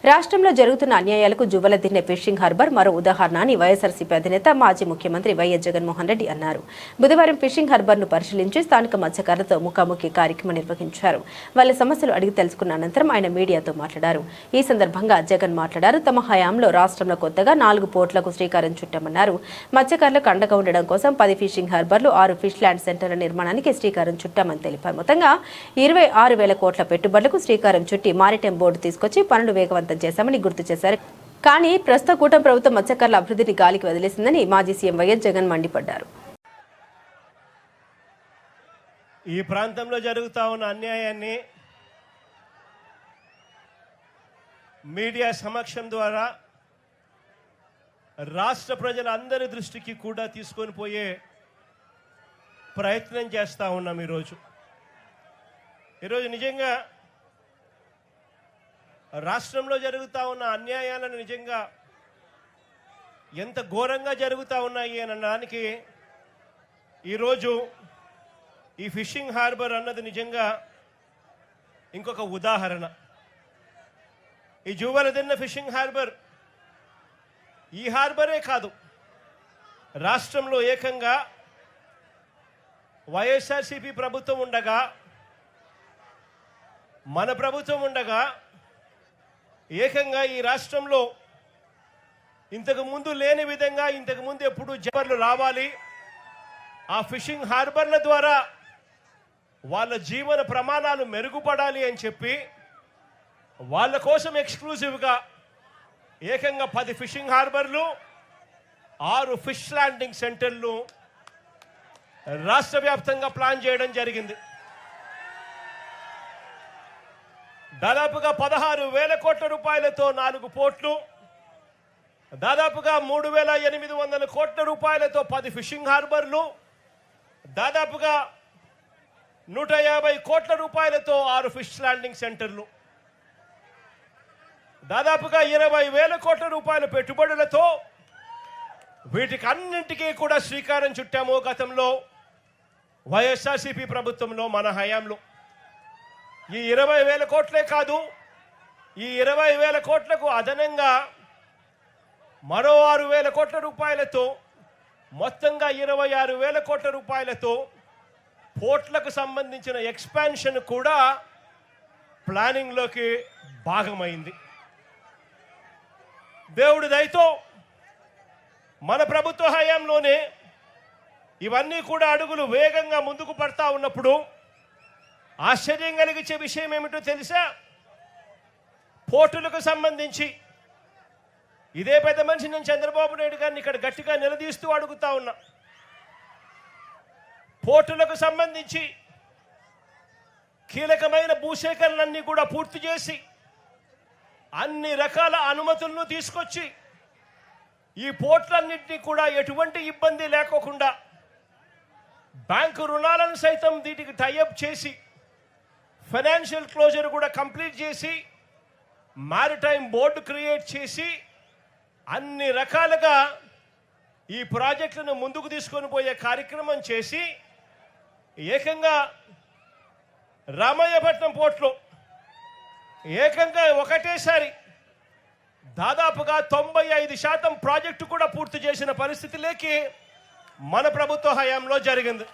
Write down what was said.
రాష్ట్రంలో జరుగుతున్న అన్యాయాలకు Juvvaladinne fishing harbour మరో ఉదాహరణ అని వైఎస్ఆర్సీపీ అధినేత మాజీ ముఖ్యమంత్రి వైఎస్ జగన్మోహన్ రెడ్డి అన్నారు. బుధవారం ఫిషింగ్ హార్బర్ను పరిశీలించి స్థానిక మత్స్యకారులతో ముఖాముఖి కార్యక్రమం నిర్వహించారు. వాళ్ళ సమస్యలు అడిగి తెలుసుకున్న అనంతరం ఆయన మీడియాతో మాట్లాడారు. ఈ సందర్భంగా జగన్ మాట్లాడారు. తమ హయాంలో రాష్ట్రంలో కొత్తగా 4 పోర్టులకు శ్రీకారం చుట్టామన్నారు. మత్స్యకారులకు అండగా ఉండడం కోసం 10 ఫిషింగ్ హార్బర్లు, 6 ఫిష్ ల్యాండ్ సెంటర్ల నిర్మాణానికి శ్రీకారం చుట్టామని తెలిపారు. మొత్తంగా 26,000 కోట్ల పెట్టుబడులకు శ్రీకారం చుట్టి మారిటైమ్ బోర్డు తీసుకొచ్చి పనులు వేగవంతం చేశామని గుర్తు చేశారు. కానీ ప్రస్తుత కూటమి ప్రభుత్వం మత్స్యకారుల అభివృద్ధిని గాలికి వదిలేసిందని మాజీ సీఎం వైఎస్ జగన్ మండిపడ్డారు. ఈ ప్రాంతంలో జరుగుతా ఉన్న అన్యాయాన్ని మీడియా సమక్షం ద్వారా రాష్ట్ర ప్రజలందరి దృష్టికి కూడా తీసుకొని పోయే ప్రయత్నం చేస్తూ ఉన్నాం. ఈరోజు నిజంగా రాష్ట్రంలో జరుగుతూ ఉన్న అన్యాయాలను నిజంగా ఎంత ఘోరంగా జరుగుతూ ఉన్నాయి అనడానికి ఈరోజు ఈ ఫిషింగ్ హార్బర్ అన్నది నిజంగా ఇంకొక ఉదాహరణ. ఈ జువ్వలదిన్నె ఫిషింగ్ హార్బర్ ఈ హార్బరే కాదు, రాష్ట్రంలో ఏకంగా వైఎస్ఆర్సీపీ ప్రభుత్వం ఉండగా, మన ప్రభుత్వం ఉండగా ఏకంగా ఈ రాష్ట్రంలో ఇంతకు ముందు లేని విధంగా ఇంతకు ముందు ఎప్పుడు జబర్లు రావాలి, ఆ ఫిషింగ్ హార్బర్ల ద్వారా వాళ్ళ జీవన ప్రమాణాలు మెరుగుపడాలి అని చెప్పి వాళ్ళ కోసం ఎక్స్క్లూజివ్గా ఏకంగా 10 ఫిషింగ్ హార్బర్లు, 6 ఫిష్ ల్యాండింగ్ సెంటర్లు రాష్ట్ర వ్యాప్తంగా ప్లాన్ చేయడం జరిగింది. దాదాపుగా 16,000 కోట్ల రూపాయలతో 4 పోర్ట్లు, దాదాపుగా 3,800 కోట్ల రూపాయలతో 10 ఫిషింగ్ హార్బర్లు, దాదాపుగా 150 కోట్ల రూపాయలతో 6 ఫిష్ ల్యాండింగ్ సెంటర్లు, దాదాపుగా 20,000 కోట్ల రూపాయల పెట్టుబడులతో వీటికి అన్నింటికీ కూడా శ్రీకారం చుట్టాము. గతంలో వైఎస్ఆర్సీపీ ప్రభుత్వంలో మన హయాంలో ఈ 20,000 కోట్లే కాదు, ఈ 20,000 కోట్లకు అదనంగా మరో 6,000 కోట్ల రూపాయలతో మొత్తంగా 26,000 కోట్ల రూపాయలతో పోర్ట్లకు సంబంధించిన ఎక్స్పాన్షన్ కూడా ప్లానింగ్లోకి భాగమైంది. దేవుడి దయతో మన ప్రభుత్వ హయాంలోనే ఇవన్నీ కూడా అడుగులు వేగంగా ముందుకు పడతా ఉన్నప్పుడు ఆశ్చర్యం కలిగించే విషయం ఏమిటో తెలుసా? పోర్టులకు సంబంధించి ఇదే పెద్ద మనిషి నేను చంద్రబాబు నాయుడు గారిని ఇక్కడ గట్టిగా నిలదీస్తూ అడుగుతా ఉన్నా. పోర్టులకు సంబంధించి కీలకమైన భూసేకరణలన్నీ కూడా పూర్తి చేసి అన్ని రకాల అనుమతులను తీసుకొచ్చి ఈ పోర్టులన్నింటినీ కూడా ఎటువంటి ఇబ్బంది లేకోకుండా బ్యాంకు రుణాలను సైతం వీటికి టైఅప్ చేసి ఫైనాన్షియల్ క్లోజర్ కూడా కంప్లీట్ చేసి మారిటైమ్ బోర్డు క్రియేట్ చేసి అన్ని రకాలుగా ఈ ప్రాజెక్టులను ముందుకు తీసుకొని పోయే కార్యక్రమం చేసి ఏకంగా రామయ్యపట్నం పోర్టులో ఏకంగా ఒకటేసారి దాదాపుగా 95% ప్రాజెక్టు కూడా పూర్తి చేసిన పరిస్థితిలోకి మన ప్రభుత్వ హయాంలో జరిగింది.